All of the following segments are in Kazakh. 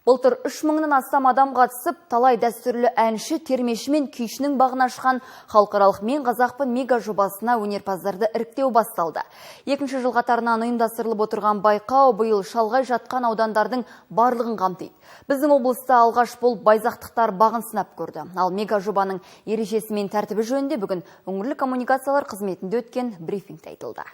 Былтыр 3000-нан астам адам қатысып, талай дәстүрлі әнші, термеші мен күйшінің бағын ашқан халықаралық Мен қазақпын мега жобасына өнерпаздарды іріктеу басталды. Екінші жыл қатарынан ұйымдастырылып отырған байқау биыл шалғай жатқан аудандардың барлығын қамтиды. Біздің облыста алғаш болып байзақтықтар бағын сынап көрді. Ал мега жобаның ережесі мен тәртібі жөнінде бүгін өңірлік коммуникациялар қызметінде өткен брифингте айтылды.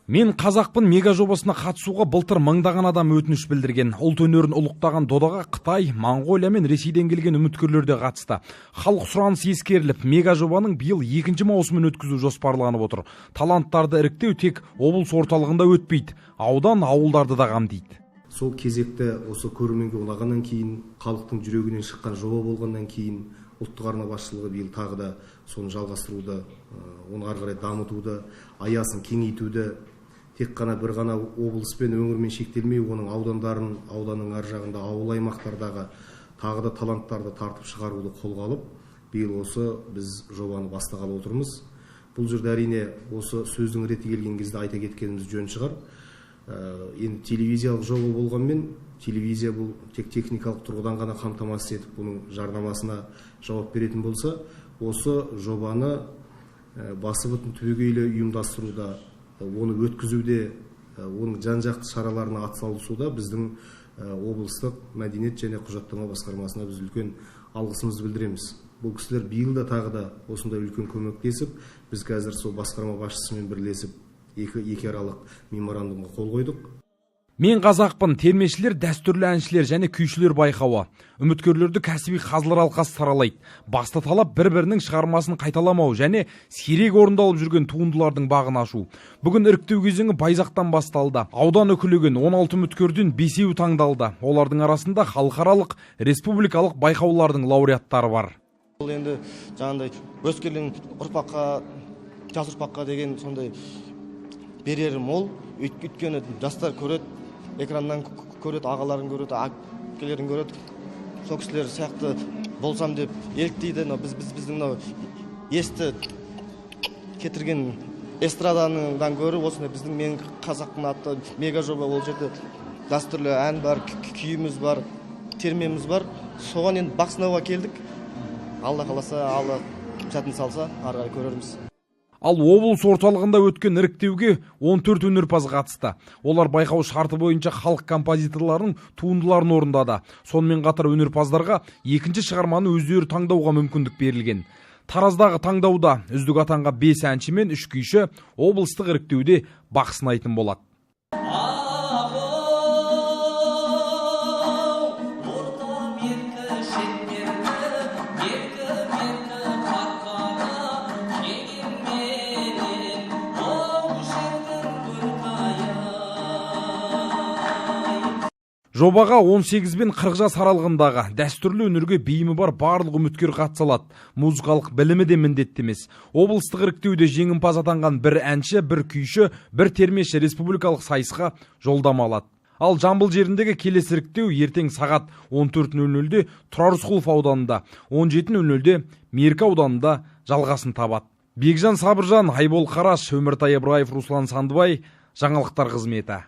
Мен қазақпын мега жобасына қатысуға былтыр мыңдаған адам өтініш білдірген. Ұлт өнерін ұлықтаған додаға Қытай, Моңғолия мен Ресейден келген үміткерлер де қатысты. Халық сұранысы ескеріліп, мега жобаның биыл 2-ші маусымын өткізу жоспарланып отыр. Таланттарды іріктеу тек облыс орталығында өтпейді, аудан, ауылдарды да қамтиды. Сол кезекті осы көрерменге ұнағаннан кейін, халықтың жүрегінен шыққан жоба болғаннан кейін, ұлттық арна басшылығы биыл тағы да соны жалғастыруды, оны ары қарай дамытуды, аясын кеңейтуді, тек қана бір ғана облыс пен өңірмен шектелмей, оның аудандарын, ауданның ар жағында ауыл аймақтардағы тағы да таланттарды тартып шығаруды қолға алып, биыл осы біз жобаны бастағалы отырмыз. Бұл жерде әрине осы сөздің реті келген кезде айта кеткеніміз жөн шығар. Енді телевизиялық жоба болғанмен, телевизия бұл тек техникалық тұрғыдан ғана қамтамасыз етіп, бұның жарнамасына жауап беретін болса, осы жобаны басы бүтін түбегейлі ұйымдастыруда, оны өткізуде, оның жан-жақты шараларына атсалысуда біздің облыстық мәдениет және құжаттама басқармасына біз үлкен алғысымызды білдіреміз. Бұл кісілер биыл да тағы да осындай үлкен көмектесіп, біз қазір сол басқарма басшысымен бірлесіп екі аралық меморандумға қол қойдық. Мен қазақпын термешілер, дәстүрлі әншілер және күйшілер байқауы. Үміткерлерді кәсіби қазылар алқасы саралайды. Басты талап бір-бірінің шығармасын қайталамау және сирек орындалып жүрген туындылардың бағын ашу. Бүгін іріктеу кезеңі Байзақтан басталды. Аудан өкілеген 16 үміткерден 5-еуі таңдалды. Олардың арасында халықаралық, республикалық байқаулардың лауреаттары бар. Бұл енді жаңағыдай өскелең ұрпаққа, жас ұрпаққа деген сондай берері мол. Өйткені жастар көреді, экраннан көреді, ағаларын көреді, әкелерін көреді. Сол кісілер сияқты болсам деп еліктейді. Біздің есті кетірген эстрададан гөрі осындай біздің Мен қазақпын атты мега жоба, ол жерде дәстүрлі ән бар, күйіміз бар, термеміз бар. Соған енді бақ сынауға келдік. Алла қаласа, Алла сәтін салса, ары қарай көрерміз. Ал облыс орталығында өткен іріктеуге 14 өнерпаз қатысты. Олар байқау шарты бойынша халық композиторларының туындыларын орындады. Сонымен қатар өнерпаздарға екінші шығарманы өздері таңдауға мүмкіндік берілген. Тараздағы таңдауда үздік атанға 5 әнші мен 3 күйші облыстық іріктеуде бақ сынайтын болады. Жобаға 18 бен 40 жас аралығындағы дәстүрлі өнерге бейімі бар барлық үміткер қатыса алады. Музыкалық білімі де міндетті емес. Облыстық іріктеуде жеңімпаз атанған бір әнші, бір күйші, бір термеші республикалық сайысқа жолдама алады. Ал Жамбыл жеріндегі келесі іріктеу ертең сағат 14:00-де Тұрар Рысқұлов ауданында, 17:00-де Меркі ауданында жалғасын табады. Бекжан Сабыржан, Айбол Қараш, Өміртай Ибраев, Руслан Сандыбай, жаңалықтар қызметі.